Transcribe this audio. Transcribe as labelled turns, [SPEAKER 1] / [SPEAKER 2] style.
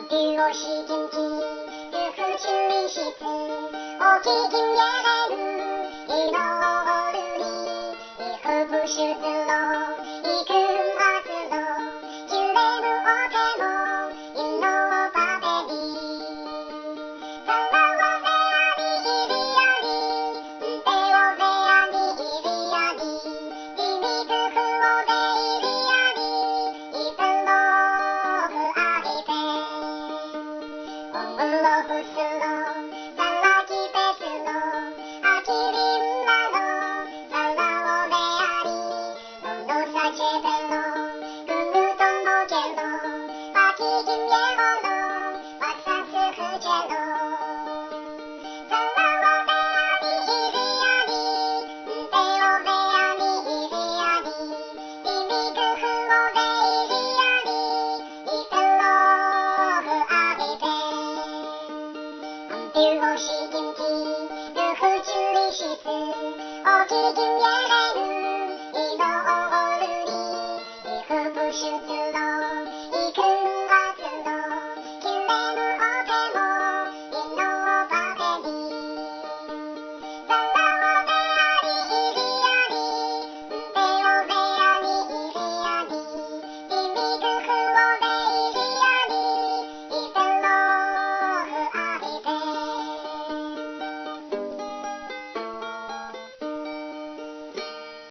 [SPEAKER 1] 丢我是金鸡，如何处理是子？我基金也来路，一路路里，以后不是子路，一个阿子路，就来路我太路，一路巴贝里。走了我飞啊你，一里啊你，飞我飞啊你，一里啊你，一米个和我飞一里啊你，一分路和阿里飞。Lo huslo, salaki peslo, akirim lalo, salao veari, no sache pelo, gunu tombo gelo, paki kim yeholo, waksasu kujelo. Salao veari, iriani, peo veari, iriani, imi guhu o veiriani, ipelo hu aripe.丢我是金鸡，如何处理是子？我基金也来。